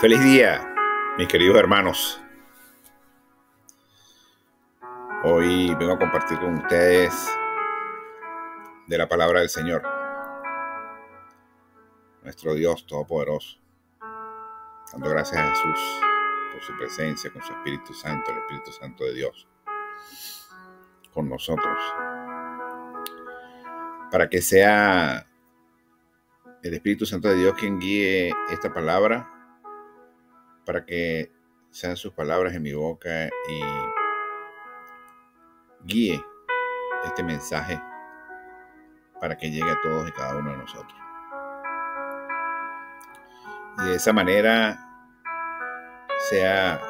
Feliz día, mis queridos hermanos. Hoy vengo a compartir con ustedes de la palabra del Señor, nuestro Dios Todopoderoso, dando gracias a Jesús por su presencia con su Espíritu Santo, el Espíritu Santo de Dios, con nosotros, para que sea el Espíritu Santo de Dios quien guíe esta palabra, para que sean sus palabras en mi boca y guíe este mensaje para que llegue a todos y cada uno de nosotros. Y de esa manera sea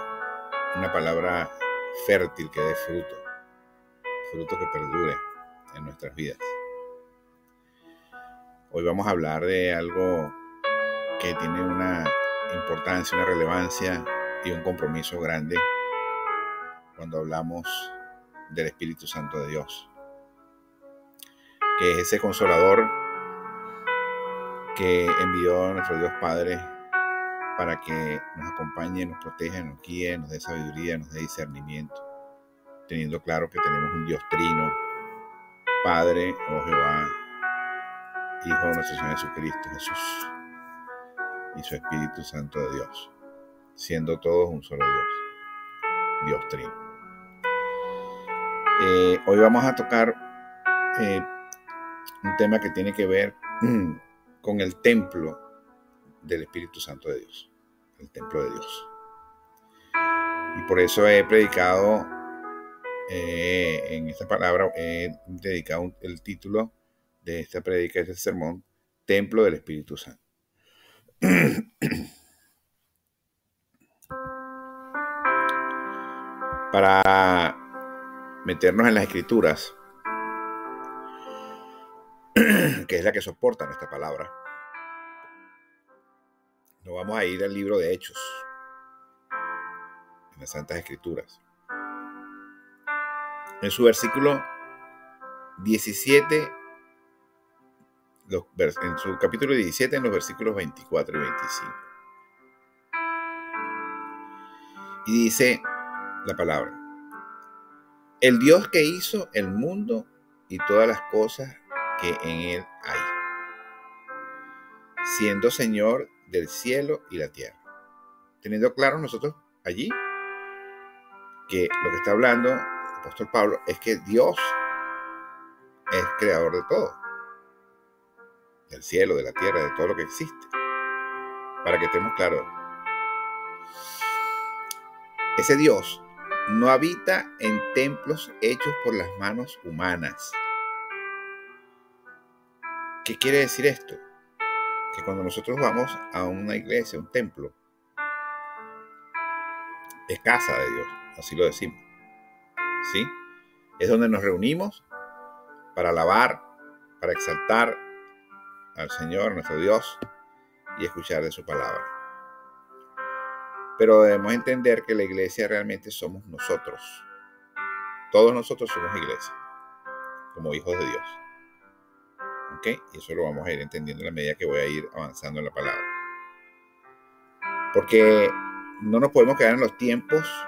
una palabra fértil que dé fruto que perdure en nuestras vidas. Hoy vamos a hablar de algo que tiene una importancia, una relevancia y un compromiso grande cuando hablamos del Espíritu Santo de Dios, que es ese consolador que envió a nuestro Dios Padre para que nos acompañe, nos proteja, nos guíe, nos dé sabiduría, nos dé discernimiento, teniendo claro que tenemos un Dios trino, Padre, oh Jehová, Hijo de nuestro Señor Jesucristo, Jesús, y su Espíritu Santo de Dios, siendo todos un solo Dios, Dios trino. Hoy vamos a tocar un tema que tiene que ver con el templo del Espíritu Santo de Dios, el templo de Dios. Y por eso he predicado en esta palabra, he dedicado el título de esta predica, de este sermón, Templo del Espíritu Santo. Para meternos en las Escrituras, que es la que soporta nuestra palabra, nos vamos a ir al libro de Hechos, en las Santas Escrituras. En su versículo 17, en su capítulo 17, en los versículos 24 y 25. Y dice la palabra: el Dios que hizo el mundo y todas las cosas que en él hay, siendo Señor del cielo y la tierra. Teniendo claro nosotros allí que lo que está hablando el apóstol Pablo es que Dios es creador de todo, del cielo, de la tierra, de todo lo que existe. Para que estemos claros, ese Dios no habita en templos hechos por las manos humanas. ¿Qué quiere decir esto? Que cuando nosotros vamos a una iglesia, un templo, es casa de Dios, así lo decimos, ¿sí? Es donde nos reunimos para alabar, para exaltar al Señor, nuestro Dios, y escuchar de su palabra. Pero debemos entender que la iglesia realmente somos nosotros. Todos nosotros somos iglesia, como hijos de Dios. ¿Ok? Y eso lo vamos a ir entendiendo en la medida que voy a ir avanzando en la palabra. Porque no nos podemos quedar en los tiempos,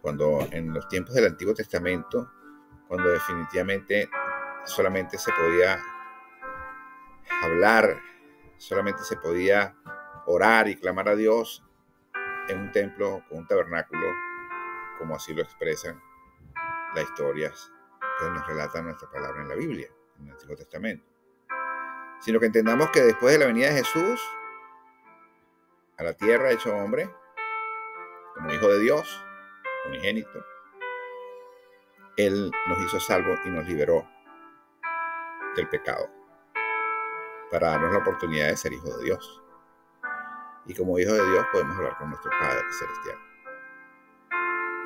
en los tiempos del Antiguo Testamento, cuando definitivamente solamente se podía hablar, solamente se podía orar y clamar a Dios en un templo, con un tabernáculo, como así lo expresan las historias que nos relatan nuestra palabra en la Biblia, en el Antiguo Testamento. Sino que entendamos que después de la venida de Jesús a la tierra hecho hombre, como Hijo de Dios, unigénito, Él nos hizo salvos y nos liberó del pecado para darnos la oportunidad de ser hijos de Dios. Y como hijos de Dios podemos hablar con nuestro Padre Celestial.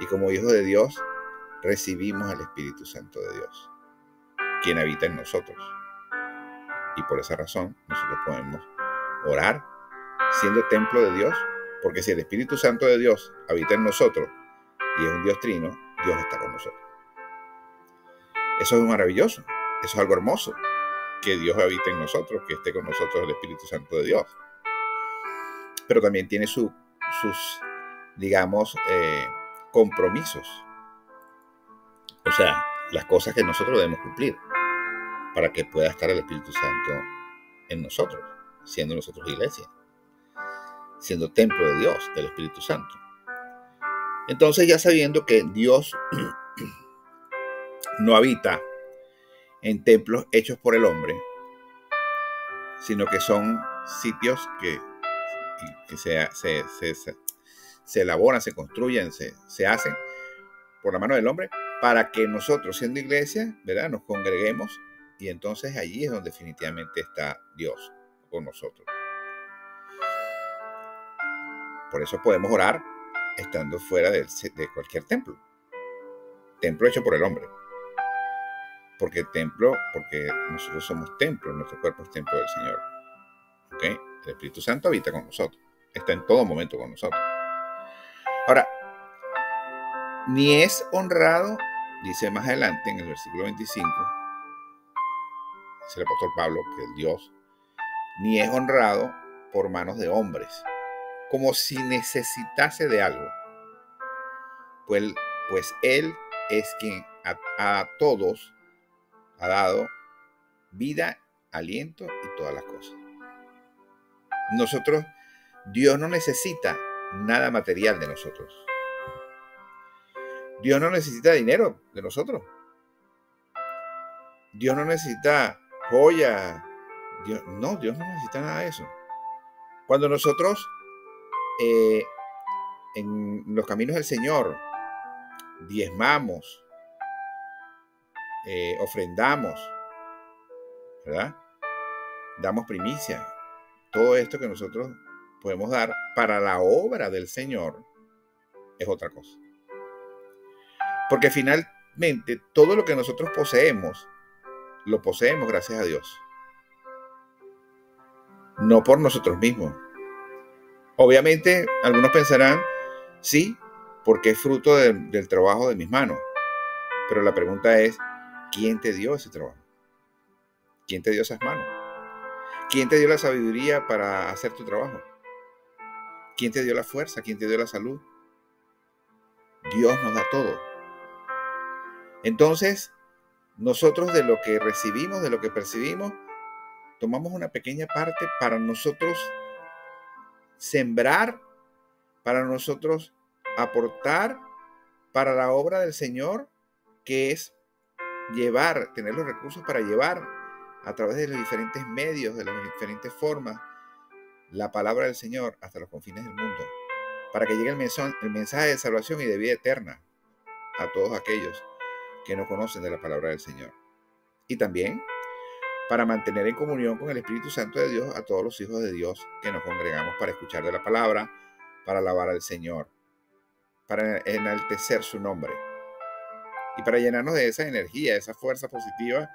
Y como hijos de Dios recibimos al Espíritu Santo de Dios, quien habita en nosotros. Y por esa razón nosotros podemos orar siendo templo de Dios, porque si el Espíritu Santo de Dios habita en nosotros y es un Dios trino, Dios está con nosotros. Eso es maravilloso, eso es algo hermoso, que Dios habite en nosotros, que esté con nosotros el Espíritu Santo de Dios. pero también tiene sus, digamos, compromisos. O sea, las cosas que nosotros debemos cumplir para que pueda estar el Espíritu Santo en nosotros, siendo nosotros iglesia, siendo templo de Dios, del Espíritu Santo. Entonces, ya sabiendo que Dios no habita en templos hechos por el hombre, sino que son sitios que se elaboran, se construyen, se hacen por la mano del hombre, para que nosotros, siendo iglesia, ¿verdad?, nos congreguemos, y entonces allí es donde definitivamente está Dios con nosotros. Por eso podemos orar estando fuera de cualquier templo hecho por el hombre. Porque nosotros somos templo, nuestro cuerpo es templo del Señor. ¿Okay? El Espíritu Santo habita con nosotros, está en todo momento con nosotros. Ahora, ni es honrado, dice más adelante en el versículo 25, dice el apóstol Pablo, que el Dios, ni es honrado por manos de hombres, como si necesitase de algo. Pues Él es quien a todos ha dado vida, aliento y todas las cosas. Dios no necesita nada material de nosotros. Dios no necesita dinero de nosotros. Dios no necesita joyas. Dios no necesita nada de eso. Cuando nosotros en los caminos del Señor diezmamos, ofrendamos, ¿verdad?, damos primicia, todo esto que nosotros podemos dar para la obra del Señor es otra cosa. Porque finalmente todo lo que nosotros poseemos, lo poseemos gracias a Dios. No por nosotros mismos. Obviamente, algunos pensarán, sí, porque es fruto del trabajo de mis manos. Pero la pregunta es, ¿quién te dio ese trabajo? ¿Quién te dio esas manos? ¿Quién te dio la sabiduría para hacer tu trabajo? ¿Quién te dio la fuerza? ¿Quién te dio la salud? Dios nos da todo. Entonces, nosotros de lo que recibimos, de lo que percibimos, tomamos una pequeña parte para nosotros sembrar, para nosotros aportar para la obra del Señor, que es tener los recursos para llevar a través de los diferentes medios, de las diferentes formas, la palabra del Señor hasta los confines del mundo, para que llegue el mensaje de salvación y de vida eterna a todos aquellos que no conocen de la palabra del Señor. Y también para mantener en comunión con el Espíritu Santo de Dios a todos los hijos de Dios que nos congregamos para escuchar de la palabra, para alabar al Señor, para enaltecer su nombre y para llenarnos de esa energía, de esa fuerza positiva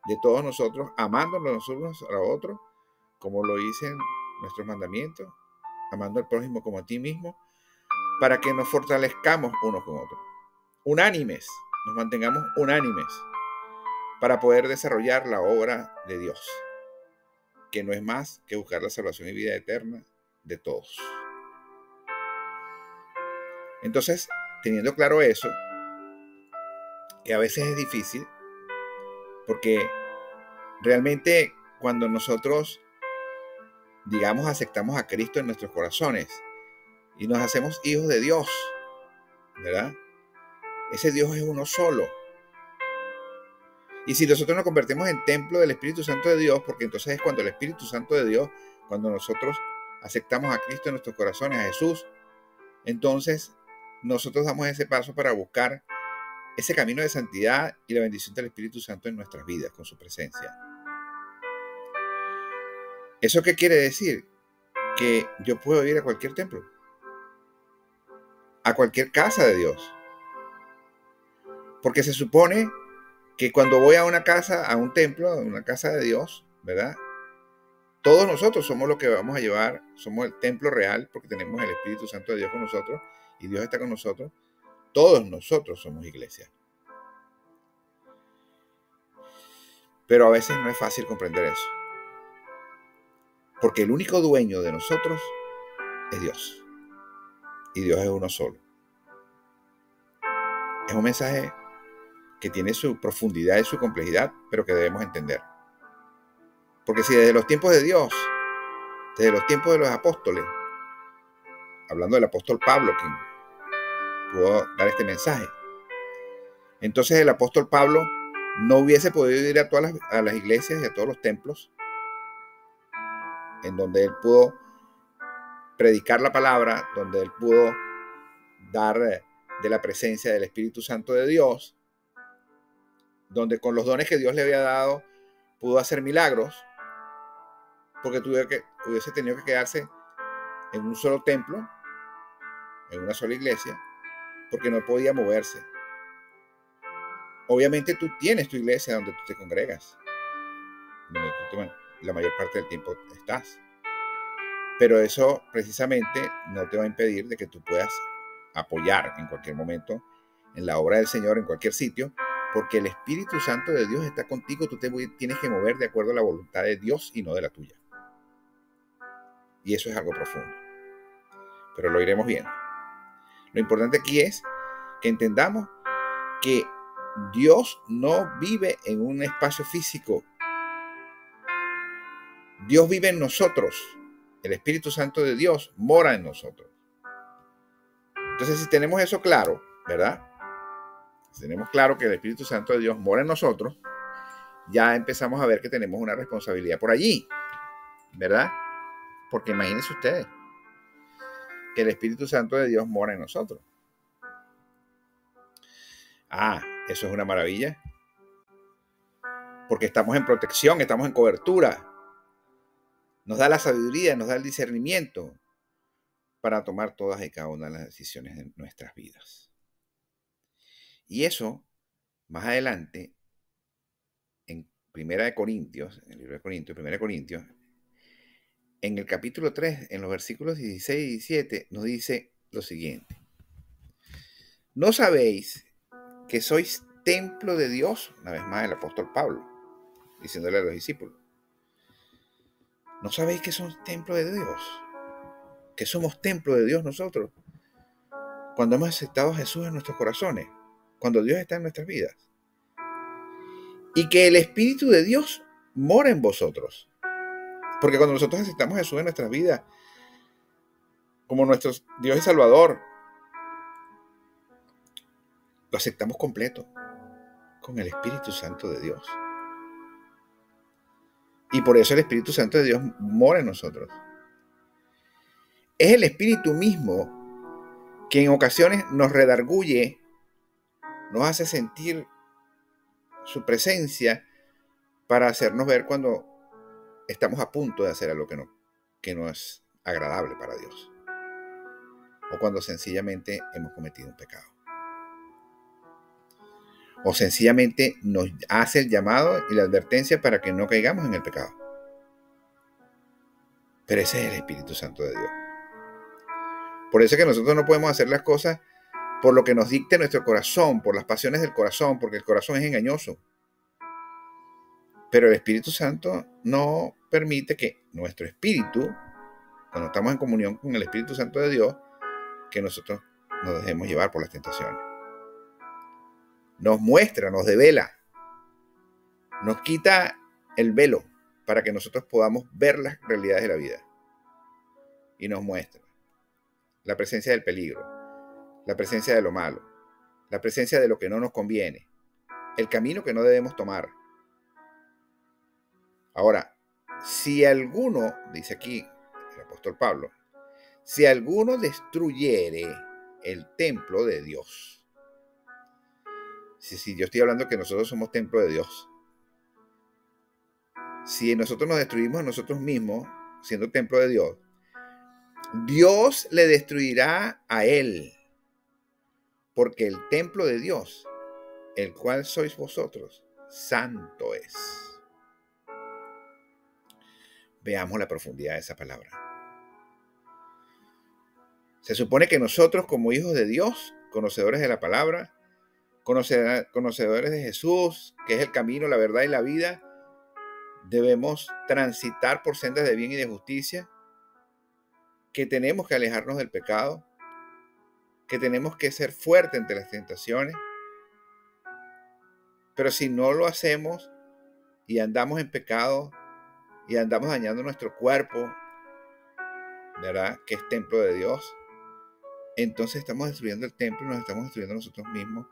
de todos nosotros, amándonos unos a los otros, como lo dicen nuestros mandamientos, amando al prójimo como a ti mismo, para que nos fortalezcamos unos con otros. Unánimes, nos mantengamos unánimes para poder desarrollar la obra de Dios, que no es más que buscar la salvación y vida eterna de todos. Entonces, teniendo claro eso, que a veces es difícil, porque realmente cuando nosotros, digamos, aceptamos a Cristo en nuestros corazones y nos hacemos hijos de Dios, ¿verdad? Ese Dios es uno solo. Y si nosotros nos convertimos en templo del Espíritu Santo de Dios, porque entonces es cuando el Espíritu Santo de Dios, cuando nosotros aceptamos a Cristo en nuestros corazones, a Jesús, entonces nosotros damos ese paso para buscar ese camino de santidad y la bendición del Espíritu Santo en nuestras vidas, con su presencia. ¿Eso qué quiere decir? Que yo puedo ir a cualquier templo, a cualquier casa de Dios. Porque se supone que cuando voy a una casa, a un templo, a una casa de Dios, ¿verdad?, todos nosotros somos los que vamos a llevar, somos el templo real, porque tenemos el Espíritu Santo de Dios con nosotros y Dios está con nosotros. Todos nosotros somos iglesia. Pero a veces no es fácil comprender eso. Porque el único dueño de nosotros es Dios. Y Dios es uno solo. Es un mensaje que tiene su profundidad y su complejidad, pero que debemos entender. Porque si desde los tiempos de Dios, desde los tiempos de los apóstoles, hablando del apóstol Pablo, quien pudo dar este mensaje, entonces el apóstol Pablo no hubiese podido ir a las iglesias y a todos los templos en donde él pudo predicar la palabra, donde él pudo dar de la presencia del Espíritu Santo de Dios, donde con los dones que Dios le había dado pudo hacer milagros, porque hubiese tenido que quedarse en un solo templo, en una sola iglesia, porque no podía moverse. Obviamente tú tienes tu iglesia donde tú te congregas, donde tú la mayor parte del tiempo estás. Pero eso precisamente no te va a impedir de que tú puedas apoyar en cualquier momento en la obra del Señor, en cualquier sitio, porque el Espíritu Santo de Dios está contigo. Tú tienes que mover de acuerdo a la voluntad de Dios y no de la tuya. Y eso es algo profundo. Pero lo iremos viendo. Lo importante aquí es que entendamos que Dios no vive en un espacio físico. Dios vive en nosotros. El Espíritu Santo de Dios mora en nosotros. Entonces, si tenemos eso claro, ¿verdad? Si tenemos claro que el Espíritu Santo de Dios mora en nosotros, ya empezamos a ver que tenemos una responsabilidad por allí, ¿verdad? Porque imagínense ustedes que el Espíritu Santo de Dios mora en nosotros. Eso es una maravilla. Porque estamos en protección, estamos en cobertura. Nos da la sabiduría, nos da el discernimiento para tomar todas y cada una de las decisiones de nuestras vidas. Y eso, más adelante, en Primera de Corintios, en el libro de Corintios, Primera de Corintios, en el capítulo 3, en los versículos 16 y 17, nos dice lo siguiente. ¿No sabéis que sois templo de Dios? Una vez más el apóstol Pablo, diciéndole a los discípulos. ¿No sabéis que sois templo de Dios? Que somos templo de Dios nosotros. Cuando hemos aceptado a Jesús en nuestros corazones. Cuando Dios está en nuestras vidas. Y que el Espíritu de Dios mora en vosotros. Porque cuando nosotros aceptamos a Jesús en nuestras vidas, como nuestro Dios y Salvador, lo aceptamos completo, con el Espíritu Santo de Dios. Y por eso el Espíritu Santo de Dios mora en nosotros. Es el Espíritu mismo que en ocasiones nos redarguye, nos hace sentir su presencia para hacernos ver cuando estamos a punto de hacer algo que no es agradable para Dios. O cuando sencillamente hemos cometido un pecado. O sencillamente nos hace el llamado y la advertencia para que no caigamos en el pecado. Pero ese es el Espíritu Santo de Dios. Por eso es que nosotros no podemos hacer las cosas por lo que nos dicte nuestro corazón, por las pasiones del corazón, porque el corazón es engañoso. Pero el Espíritu Santo no permite que nuestro espíritu, cuando estamos en comunión con el Espíritu Santo de Dios, que nosotros nos dejemos llevar por las tentaciones. Nos muestra, nos devela, nos quita el velo para que nosotros podamos ver las realidades de la vida. Y nos muestra la presencia del peligro, la presencia de lo malo, la presencia de lo que no nos conviene, el camino que no debemos tomar. Ahora, si alguno, dice aquí el apóstol Pablo, si alguno destruyere el templo de Dios. Si yo estoy hablando que nosotros somos templo de Dios. Si nosotros nos destruimos a nosotros mismos, siendo templo de Dios, Dios le destruirá a él. Porque el templo de Dios, el cual sois vosotros, santo es. Veamos la profundidad de esa palabra. Se supone que nosotros, como hijos de Dios, conocedores de la palabra, conocedores de Jesús, que es el camino, la verdad y la vida, debemos transitar por sendas de bien y de justicia, que tenemos que alejarnos del pecado, que tenemos que ser fuertes ante las tentaciones, pero si no lo hacemos y andamos en pecado y andamos dañando nuestro cuerpo, ¿verdad? Que es templo de Dios, entonces estamos destruyendo el templo y nos estamos destruyendo nosotros mismos.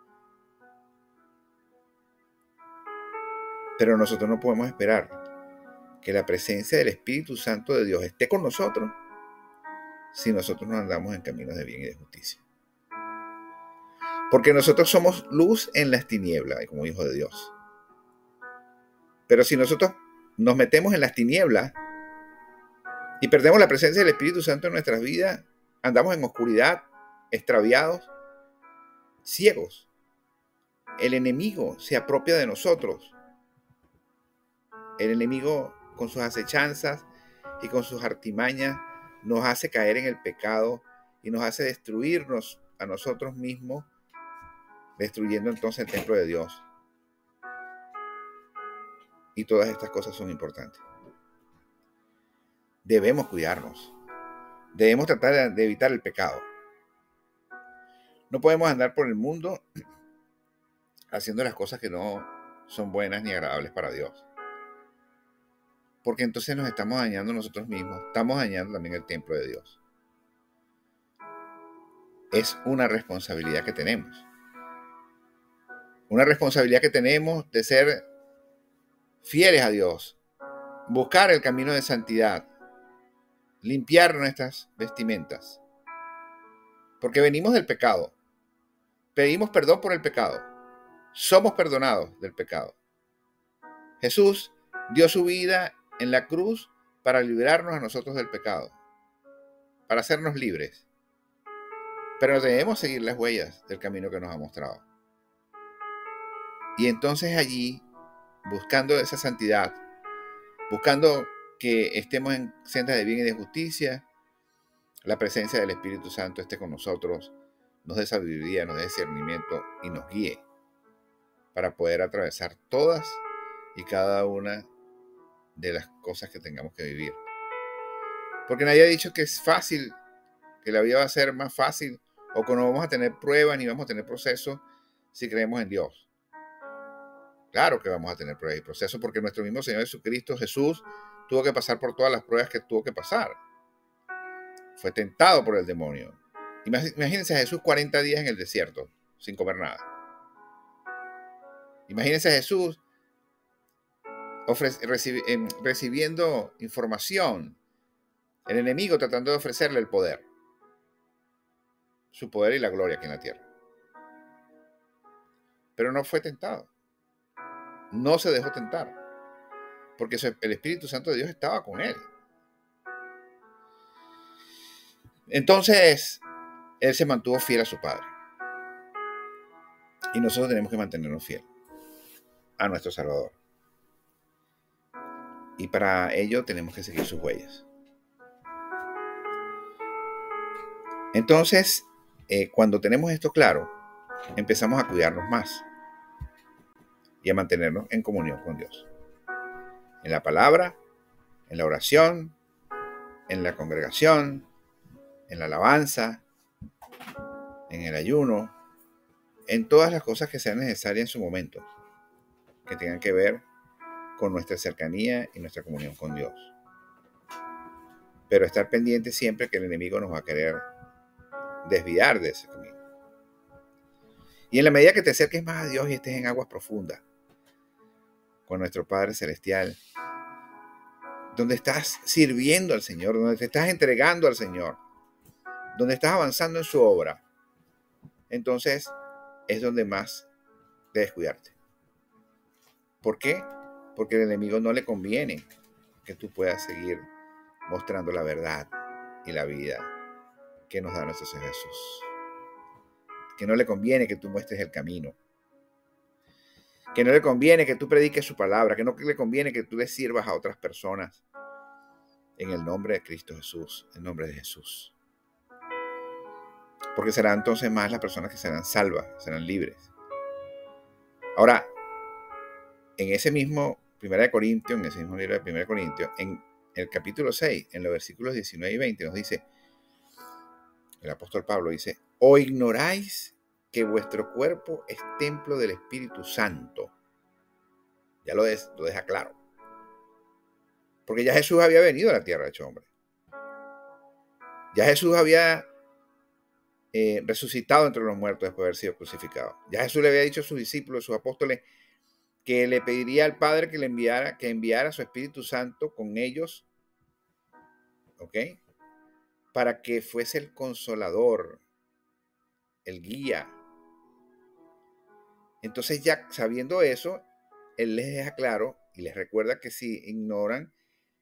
Pero nosotros no podemos esperar que la presencia del Espíritu Santo de Dios esté con nosotros si nosotros no andamos en caminos de bien y de justicia. Porque nosotros somos luz en las tinieblas, como hijos de Dios. Pero si nosotros nos metemos en las tinieblas y perdemos la presencia del Espíritu Santo en nuestras vidas, andamos en oscuridad, extraviados, ciegos. El enemigo se apropia de nosotros. El enemigo, con sus acechanzas y con sus artimañas, nos hace caer en el pecado y nos hace destruirnos a nosotros mismos, destruyendo entonces el templo de Dios. Y todas estas cosas son importantes. Debemos cuidarnos. Debemos tratar de evitar el pecado. No podemos andar por el mundo haciendo las cosas que no son buenas ni agradables para Dios. Porque entonces nos estamos dañando nosotros mismos. Estamos dañando también el templo de Dios. Es una responsabilidad que tenemos. Una responsabilidad que tenemos de ser fieles a Dios. Buscar el camino de santidad. Limpiar nuestras vestimentas. Porque venimos del pecado. Pedimos perdón por el pecado. Somos perdonados del pecado. Jesús dio su vida en la cruz para liberarnos a nosotros del pecado, para hacernos libres. Pero debemos seguir las huellas del camino que nos ha mostrado. Y entonces allí, buscando esa santidad, buscando que estemos en sendas de bien y de justicia, la presencia del Espíritu Santo esté con nosotros, nos dé sabiduría, nos dé discernimiento y nos guíe para poder atravesar todas y cada una de las cosas que tengamos que vivir. Porque nadie ha dicho que es fácil, que la vida va a ser más fácil o que no vamos a tener pruebas ni vamos a tener procesos si creemos en Dios. Claro que vamos a tener pruebas y procesos porque nuestro mismo Señor Jesucristo, Jesús, tuvo que pasar por todas las pruebas que tuvo que pasar. Fue tentado por el demonio. Imagínense a Jesús 40 días en el desierto, sin comer nada. Imagínense a Jesús recibiendo información, el enemigo tratando de ofrecerle el poder, su poder y la gloria aquí en la tierra. Pero no fue tentado, no se dejó tentar, porque el Espíritu Santo de Dios estaba con él. Entonces, él se mantuvo fiel a su Padre. Y nosotros tenemos que mantenernos fieles a nuestro Salvador. Y para ello tenemos que seguir sus huellas. Entonces, cuando tenemos esto claro, empezamos a cuidarnos más y a mantenernos en comunión con Dios. En la palabra, en la oración, en la congregación, en la alabanza, en el ayuno, en todas las cosas que sean necesarias en su momento, que tengan que ver con nuestra cercanía y nuestra comunión con Dios. Pero estar pendiente siempre que el enemigo nos va a querer desviar de ese camino. Y en la medida que te acerques más a Dios y estés en aguas profundas con nuestro Padre Celestial, donde estás sirviendo al Señor, donde te estás entregando al Señor, donde estás avanzando en su obra, entonces es donde más debes cuidarte. ¿Por qué? Porque al enemigo no le conviene que tú puedas seguir mostrando la verdad y la vida que nos da nuestro Señor Jesús. Que no le conviene que tú muestres el camino. Que no le conviene que tú prediques su palabra. Que no le conviene que tú le sirvas a otras personas en el nombre de Cristo Jesús, en nombre de Jesús. Porque serán entonces más las personas que serán salvas, serán libres. Ahora, en ese mismo 1 Corintios, en ese mismo libro de 1 Corintios, en el capítulo 6, en los versículos 19 y 20, nos dice: el apóstol Pablo dice, ¿o ignoráis que vuestro cuerpo es templo del Espíritu Santo? Ya lo deja claro. Porque ya Jesús había venido a la tierra hecho hombre. Ya Jesús había resucitado entre los muertos después de haber sido crucificado. Ya Jesús le había dicho a sus discípulos, a sus apóstoles, que le pediría al Padre que enviara su Espíritu Santo con ellos, ¿ok? Para que fuese el consolador, el guía. Entonces, ya sabiendo eso, Él les deja claro y les recuerda que si ignoran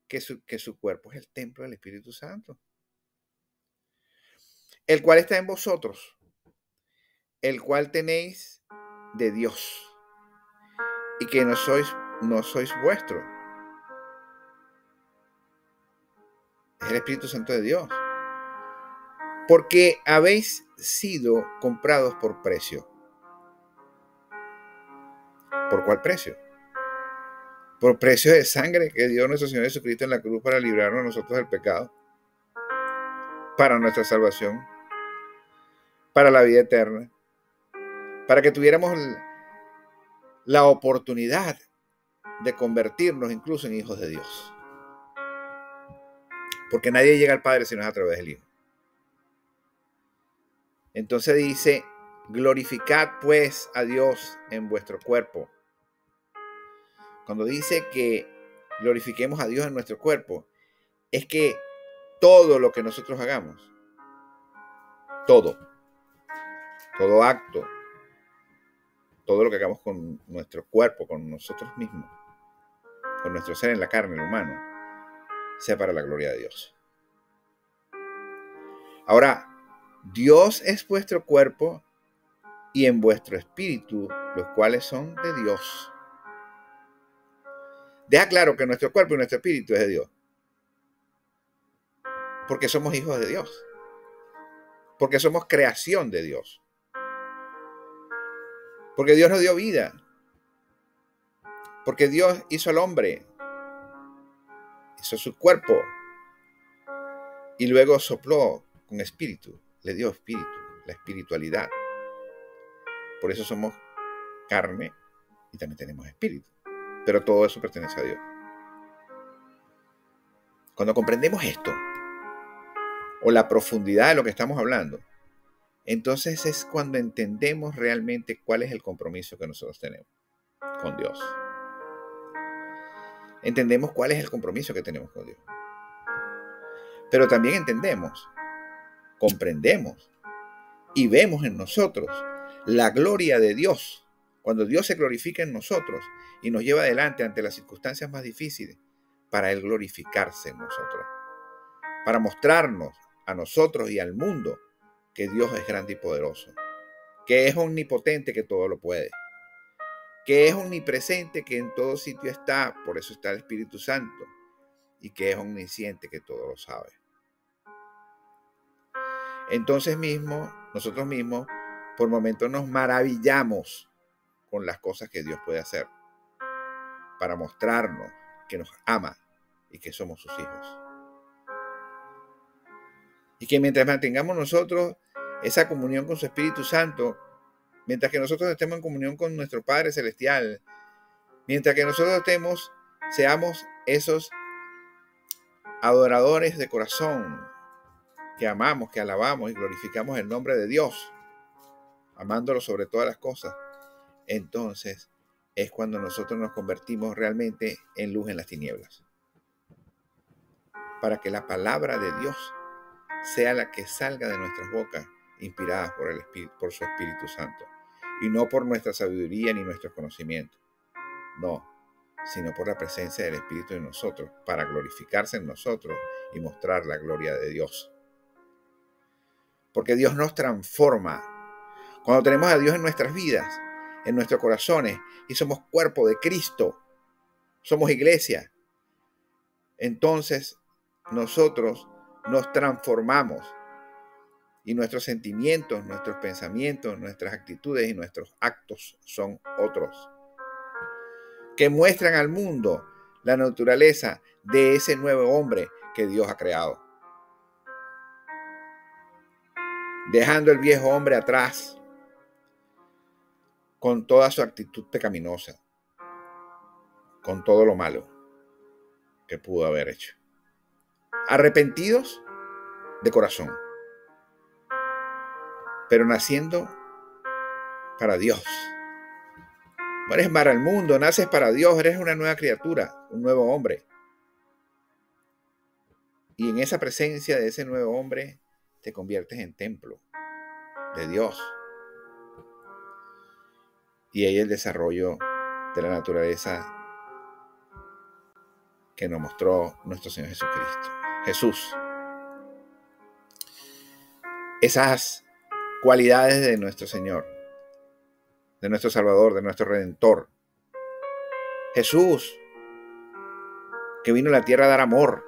que su cuerpo es el templo del Espíritu Santo, el cual está en vosotros, el cual tenéis de Dios, y que no sois vuestro. Es el Espíritu Santo de Dios. Porque habéis sido comprados por precio. ¿Por cuál precio? Por precio de sangre que dio nuestro Señor Jesucristo en la cruz para librarnos a nosotros del pecado, para nuestra salvación, para la vida eterna, para que tuviéramos la oportunidad de convertirnos incluso en hijos de Dios. Porque nadie llega al Padre si no es a través del Hijo. Entonces dice, glorificad pues a Dios en vuestro cuerpo. Cuando dice que glorifiquemos a Dios en nuestro cuerpo, es que todo lo que nosotros hagamos, todo acto, todo lo que hagamos con nuestro cuerpo, con nosotros mismos, con nuestro ser en la carne, el humano, sea para la gloria de Dios. Ahora, Dios es vuestro cuerpo y en vuestro espíritu, los cuales son de Dios. Deja claro que nuestro cuerpo y nuestro espíritu es de Dios. Porque somos hijos de Dios. Porque somos creación de Dios. Porque Dios nos dio vida. Porque Dios hizo al hombre. Hizo su cuerpo. Y luego sopló con espíritu. Le dio espíritu. La espiritualidad. Por eso somos carne y también tenemos espíritu. Pero todo eso pertenece a Dios. Cuando comprendemos esto, o la profundidad de lo que estamos hablando, entonces es cuando entendemos realmente cuál es el compromiso que nosotros tenemos con Dios. Entendemos cuál es el compromiso que tenemos con Dios. Pero también entendemos, comprendemos y vemos en nosotros la gloria de Dios. Cuando Dios se glorifica en nosotros y nos lleva adelante ante las circunstancias más difíciles, para Él glorificarse en nosotros. Para mostrarnos a nosotros y al mundo que Dios es grande y poderoso. Que es omnipotente, que todo lo puede. Que es omnipresente, que en todo sitio está, por eso está el Espíritu Santo. Y que es omnisciente, que todo lo sabe. Entonces nosotros mismos, por momentos nos maravillamos con las cosas que Dios puede hacer para mostrarnos que nos ama y que somos sus hijos. Y que mientras mantengamos nosotros esa comunión con su Espíritu Santo, mientras que nosotros estemos en comunión con nuestro Padre Celestial, mientras que nosotros seamos esos adoradores de corazón, que amamos, que alabamos y glorificamos el nombre de Dios, amándolo sobre todas las cosas, entonces es cuando nosotros nos convertimos realmente en luz en las tinieblas. Para que la palabra de Dios sea la que salga de nuestras bocas, inspiradas por su Espíritu Santo. Y no por nuestra sabiduría ni nuestros conocimientos. No, sino por la presencia del Espíritu en nosotros, para glorificarse en nosotros y mostrar la gloria de Dios. Porque Dios nos transforma. Cuando tenemos a Dios en nuestras vidas, en nuestros corazones, y somos cuerpo de Cristo, somos iglesia, entonces nosotros nos transformamos y nuestros sentimientos, nuestros pensamientos, nuestras actitudes y nuestros actos son otros, que muestran al mundo la naturaleza de ese nuevo hombre que Dios ha creado. dejando el viejo hombre atrás con toda su actitud pecaminosa, con todo lo malo que pudo haber hecho. Arrepentidos de corazón, pero naciendo para Dios. No eres para el mundo, naces para Dios, eres una nueva criatura, un nuevo hombre. Y en esa presencia de ese nuevo hombre te conviertes en templo de Dios. Y ahí el desarrollo de la naturaleza que nos mostró nuestro Señor Jesucristo. Jesús. Esas cualidades de nuestro Señor, de nuestro Salvador, de nuestro Redentor. Jesús, que vino a la tierra a dar amor,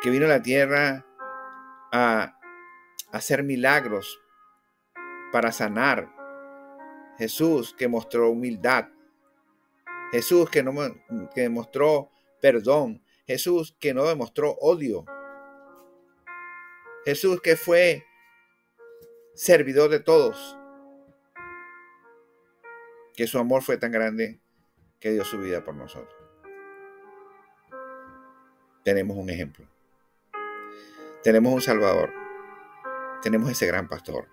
que vino a la tierra a hacer milagros para sanar. Jesús, que mostró humildad. Jesús, que demostró perdón. Jesús, que no demostró odio. Jesús, que fue servidor de todos, que su amor fue tan grande que dio su vida por nosotros. Tenemos un ejemplo. Tenemos un Salvador. Tenemos ese gran pastor.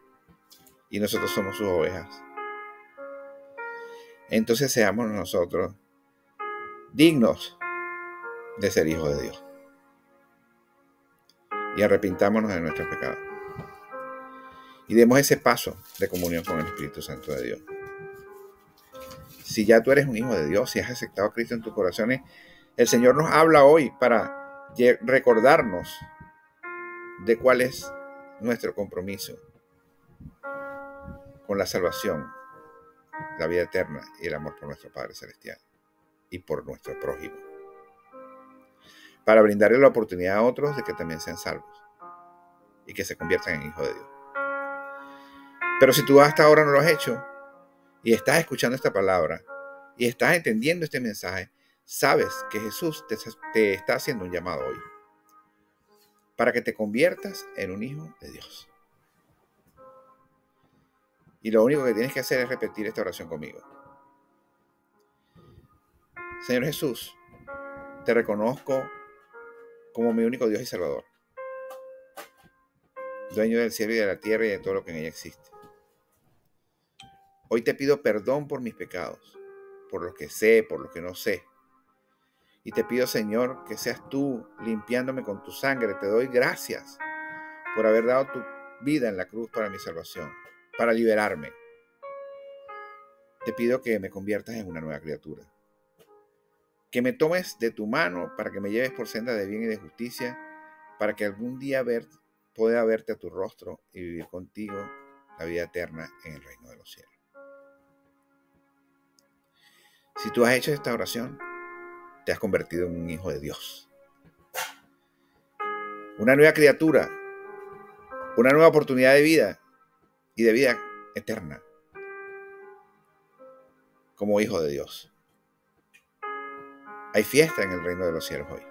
Y nosotros somos sus ovejas. Entonces seamos nosotros dignos de ser hijos de Dios. Y arrepintámonos de nuestros pecados. Y demos ese paso de comunión con el Espíritu Santo de Dios. Si ya tú eres un hijo de Dios, si has aceptado a Cristo en tus corazones, el Señor nos habla hoy para recordarnos de cuál es nuestro compromiso con la salvación, la vida eterna y el amor por nuestro Padre Celestial y por nuestro prójimo, para brindarle la oportunidad a otros de que también sean salvos y que se conviertan en hijos de Dios. Pero si tú hasta ahora no lo has hecho y estás escuchando esta palabra y estás entendiendo este mensaje, sabes que Jesús te está haciendo un llamado hoy para que te conviertas en un hijo de Dios. Y lo único que tienes que hacer es repetir esta oración conmigo. Señor Jesús, te reconozco como mi único Dios y Salvador, dueño del cielo y de la tierra y de todo lo que en ella existe. Hoy te pido perdón por mis pecados, por los que sé, por los que no sé. Y te pido, Señor, que seas tú limpiándome con tu sangre. Te doy gracias por haber dado tu vida en la cruz para mi salvación, para liberarme. Te pido que me conviertas en una nueva criatura. Que me tomes de tu mano para que me lleves por senda de bien y de justicia, para que algún día pueda verte a tu rostro y vivir contigo la vida eterna en el reino de los cielos. Si tú has hecho esta oración, te has convertido en un hijo de Dios. Una nueva criatura, una nueva oportunidad de vida y de vida eterna como hijo de Dios. Hay fiesta en el reino de los cielos hoy,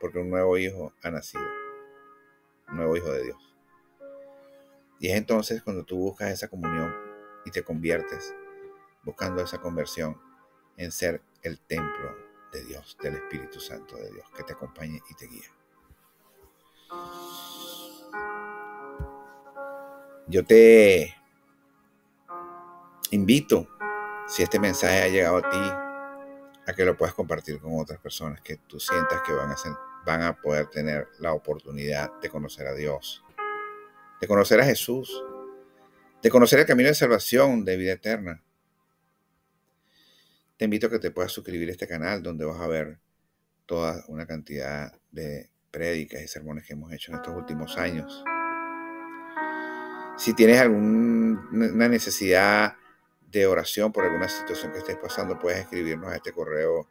porque un nuevo hijo ha nacido, un nuevo hijo de Dios. Y es entonces cuando tú buscas esa comunión y te conviertes, buscando esa conversión en ser el templo de Dios, del Espíritu Santo de Dios, que te acompañe y te guíe. Yo te invito, si este mensaje ha llegado a ti, a que lo puedas compartir con otras personas que tú sientas que van a poder tener la oportunidad de conocer a Dios, de conocer a Jesús, de conocer el camino de salvación, de vida eterna. Te invito a que te puedas suscribir a este canal, donde vas a ver toda una cantidad de prédicas y sermones que hemos hecho en estos últimos años. Si tienes alguna necesidad de oración por alguna situación que estés pasando, puedes escribirnos a este correo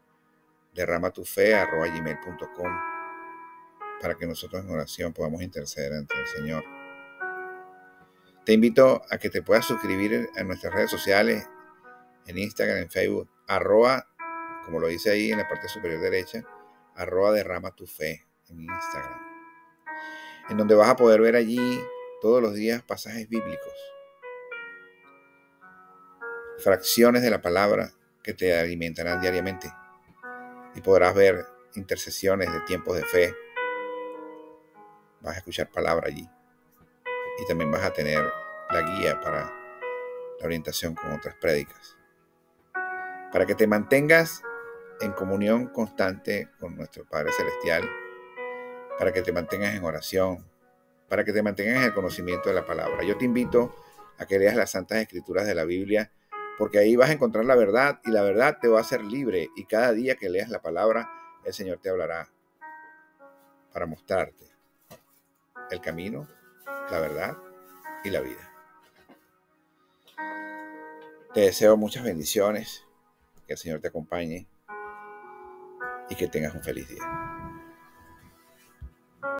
derramatufe@gmail.com para que nosotros en oración podamos interceder ante el Señor. Te invito a que te puedas suscribir a nuestras redes sociales, en Instagram, en Facebook, como lo dice ahí en la parte superior derecha, @derramatufe en Instagram, en donde vas a poder ver allí todos los días pasajes bíblicos, fracciones de la palabra que te alimentarán diariamente y podrás ver intercesiones de tiempos de fe. Vas a escuchar palabra allí y también vas a tener la guía para la orientación con otras prédicas, para que te mantengas en comunión constante con nuestro Padre Celestial, para que te mantengas en oración, para que te mantengas en el conocimiento de la palabra. Yo te invito a que leas las Santas Escrituras de la Biblia, porque ahí vas a encontrar la verdad y la verdad te va a hacer libre, y cada día que leas la palabra, el Señor te hablará para mostrarte el camino, la verdad y la vida. Te deseo muchas bendiciones, que el Señor te acompañe y que tengas un feliz día.